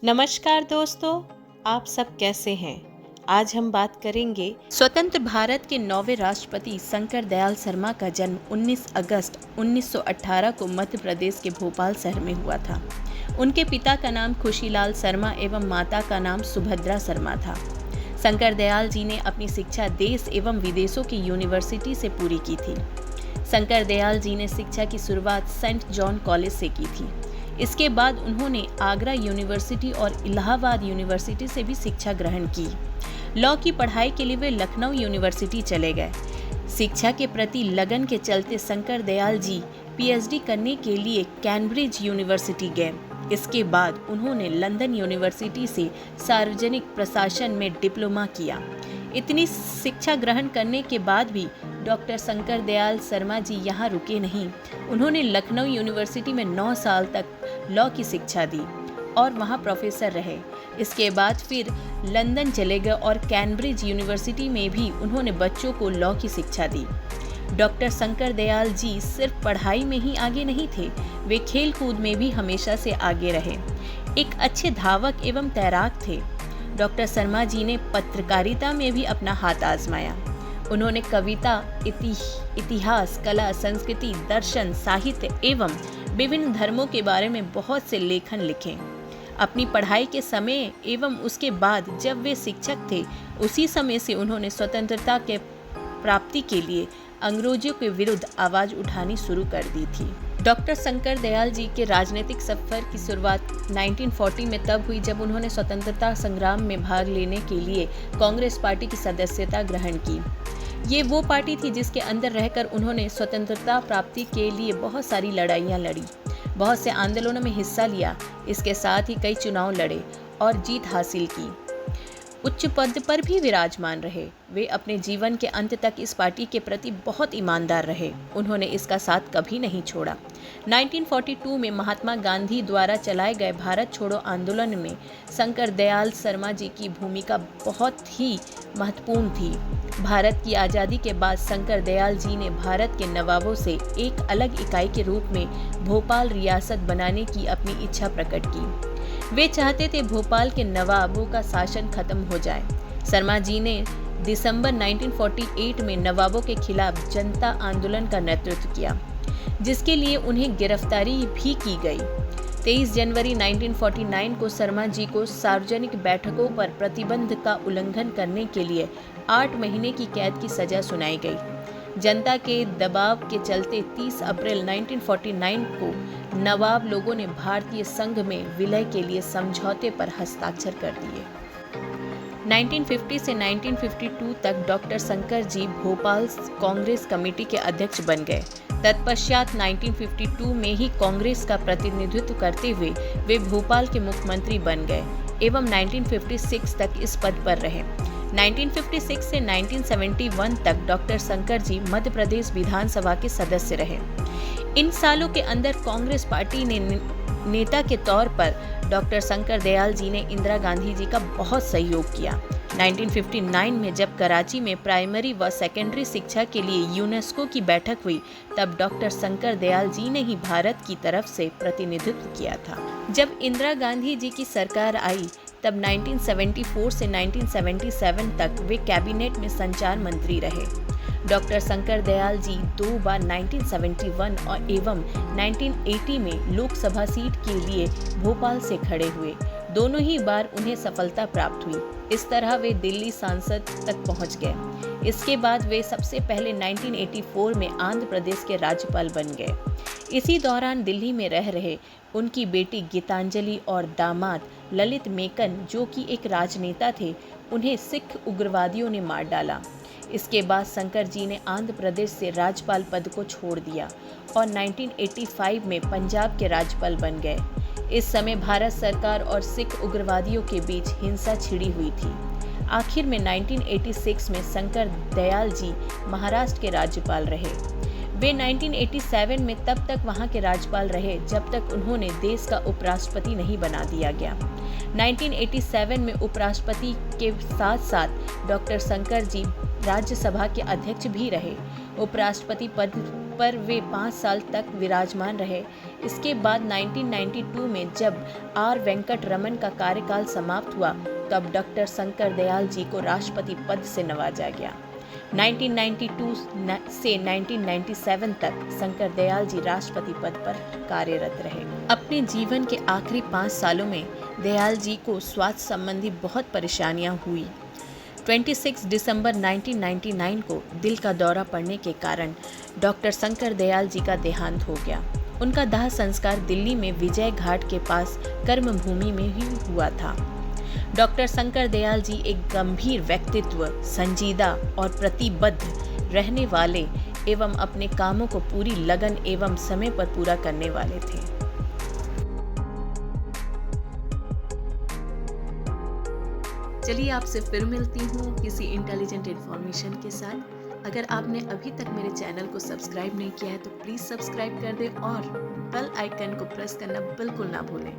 नमस्कार दोस्तों, आप सब कैसे हैं? आज हम बात करेंगे स्वतंत्र भारत के 9वें राष्ट्रपति शंकर दयाल शर्मा का जन्म 19 अगस्त 1918 को मध्य प्रदेश के भोपाल शहर में हुआ था। उनके पिता का नाम खुशीलाल शर्मा एवं माता का नाम सुभद्रा शर्मा था। शंकर दयाल जी ने अपनी शिक्षा देश एवं विदेशों की यूनिवर्सिटी से पूरी की थी। शंकर दयाल जी ने शिक्षा की शुरुआत सेंट जॉन कॉलेज से की थी। इसके बाद उन्होंने आगरा यूनिवर्सिटी और इलाहाबाद यूनिवर्सिटी से भी शिक्षा ग्रहण की। लॉ की पढ़ाई के लिए वे लखनऊ यूनिवर्सिटी चले गए। शिक्षा के प्रति लगन के चलते शंकर दयाल जी पीएचडी करने के लिए कैम्ब्रिज यूनिवर्सिटी गए। इसके बाद उन्होंने लंदन यूनिवर्सिटी से सार्वजनिक प्रशासन में डिप्लोमा किया। इतनी शिक्षा ग्रहण करने के बाद भी डॉक्टर शंकर दयाल शर्मा जी यहाँ रुके नहीं। उन्होंने लखनऊ यूनिवर्सिटी में 9 साल तक लॉ की शिक्षा दी और वहाँ प्रोफेसर रहे। इसके बाद फिर लंदन चले गए और कैम्ब्रिज यूनिवर्सिटी में भी उन्होंने बच्चों को लॉ की शिक्षा दी। डॉक्टर शंकर दयाल जी सिर्फ पढ़ाई में ही आगे नहीं थे, वे खेल कूद में भी हमेशा से आगे रहे। एक अच्छे धावक एवं तैराक थे। डॉक्टर शर्मा जी ने पत्रकारिता में भी अपना हाथ आजमाया। उन्होंने कविता, इतिहास, कला, संस्कृति, दर्शन, साहित्य एवं विभिन्न धर्मों के बारे में बहुत से लेखन लिखे। अपनी पढ़ाई के समय एवं उसके बाद जब वे शिक्षक थे, उसी समय से उन्होंने स्वतंत्रता के प्राप्ति के लिए अंग्रेजों के विरुद्ध आवाज उठानी शुरू कर दी थी। डॉक्टर शंकर दयाल जी के राजनीतिक सफर की शुरुआत 1940 में तब हुई जब उन्होंने स्वतंत्रता संग्राम में भाग लेने के लिए कांग्रेस पार्टी की सदस्यता ग्रहण की। ये वो पार्टी थी जिसके अंदर रहकर उन्होंने स्वतंत्रता प्राप्ति के लिए बहुत सारी लड़ाइयाँ लड़ी, बहुत से आंदोलनों में हिस्सा लिया। इसके साथ ही कई चुनाव लड़े और जीत हासिल की। उच्च पद पर भी विराजमान रहे। वे अपने जीवन के अंत तक इस पार्टी के प्रति बहुत ईमानदार रहे। उन्होंने इसका साथ कभी नहीं छोड़ा। 1942 में महात्मा गांधी द्वारा चलाए गए भारत छोड़ो आंदोलन में शंकर दयाल शर्मा जी की भूमिका बहुत ही महत्वपूर्ण थी। भारत की आज़ादी के बाद शंकर दयाल जी ने भारत के नवाबों से एक अलग इकाई के रूप में भोपाल रियासत बनाने की अपनी इच्छा प्रकट की। वे चाहते थे भोपाल के नवाबों का शासन खत्म हो जाए। शर्मा जी ने दिसंबर 1948 में नवाबों के खिलाफ जनता आंदोलन का नेतृत्व किया, जिसके लिए उन्हें गिरफ्तारी भी की गई। 23 जनवरी 1949 को शर्मा जी को सार्वजनिक बैठकों पर प्रतिबंध का उल्लंघन करने के लिए 8 महीने की कैद की सजा सुनाई गई। जनता के दबाव के चलते 30 अप्रैल 1949 को नवाब लोगों ने भारतीय संघ में विलय के लिए समझौते पर हस्ताक्षर कर दिए। 1950 से 1952 तक डॉक्टर शंकर जी भोपाल कांग्रेस कमेटी के अध्यक्ष बन गए। तत्पश्चात 1952 में ही कांग्रेस का प्रतिनिधित्व करते हुए वे भोपाल के मुख्यमंत्री बन गए एवं 1956 तक इस पद पर रहे। 1956 से 1971 तक डॉक्टर शंकर जी मध्य प्रदेश विधानसभा के सदस्य रहे। इन सालों के अंदर कांग्रेस पार्टी ने नेता के तौर पर डॉक्टर शंकर दयाल जी ने इंदिरा गांधी जी का बहुत सहयोग किया। 1959 में जब कराची में प्राइमरी व सेकेंडरी शिक्षा के लिए यूनेस्को की बैठक हुई, तब डॉक्टर शंकर दयाल जी ने ही भारत की तरफ से प्रतिनिधित्व किया था। जब इंदिरा गांधी जी की सरकार आई, तब 1974 से 1977 तक वे कैबिनेट में संचार मंत्री रहे। डॉक्टर शंकर दयाल जी 2 बार 1971 और एवं 1980 में लोकसभा सीट के लिए भोपाल से खड़े हुए। दोनों ही बार उन्हें सफलता प्राप्त हुई। इस तरह वे दिल्ली सांसद तक पहुंच गए। इसके बाद वे सबसे पहले 1984 में आंध्र प्रदेश के राज्यपाल बन गए। इसी दौरान दिल्ली में रह रहे उनकी बेटी गीतांजलि और दामाद ललित मेकन, जो कि एक राजनेता थे, उन्हें सिख उग्रवादियों ने मार डाला। इसके बाद शंकर जी ने आंध्र प्रदेश से राज्यपाल पद को छोड़ दिया और 1985 में पंजाब के राज्यपाल बन गए। इस समय भारत सरकार और सिख उग्रवादियों के बीच हिंसा छिड़ी हुई थी। आखिर में 1986 में शंकर दयाल जी महाराष्ट्र के राज्यपाल रहे। वे 1987 में तब तक वहां के राज्यपाल रहे जब तक उन्होंने देश का उपराष्ट्रपति नहीं बना दिया गया। 1987 में उपराष्ट्रपति के साथ साथ डॉक्टर शंकर जी राज्यसभा के अध्यक्ष भी रहे। उपराष्ट्रपति पद पर वे 5 साल तक विराजमान रहे। इसके बाद 1992 में जब आर वेंकट रमन का कार्यकाल समाप्त हुआ, तब डॉक्टर शंकर दयाल जी को राष्ट्रपति पद से नवाजा गया। 1992 से 1997 तक शंकर दयाल जी राष्ट्रपति पद पर कार्यरत रहे। अपने जीवन के आखिरी 5 सालों में दयाल जी को स्वास्थ्य संबंधी बहुत परेशानियां हुई। 26 दिसंबर 1999 को दिल का दौरा पड़ने के कारण डॉक्टर शंकर दयाल जी का देहांत हो गया। उनका दाह संस्कार दिल्ली में विजय घाट के पास कर्मभूमि में ही हुआ था। डॉक्टर शंकर दयाल जी एक गंभीर व्यक्तित्व, संजीदा और प्रतिबद्ध रहने वाले एवं अपने कामों को पूरी लगन एवं समय पर पूरा करने वाले थे। चलिए आपसे फिर मिलती हूँ किसी इंटेलिजेंट इन्फॉर्मेशन के साथ। अगर आपने अभी तक मेरे चैनल को सब्सक्राइब नहीं किया है तो प्लीज़ सब्सक्राइब कर दें और बेल आइकन को प्रेस करना बिल्कुल ना भूलें।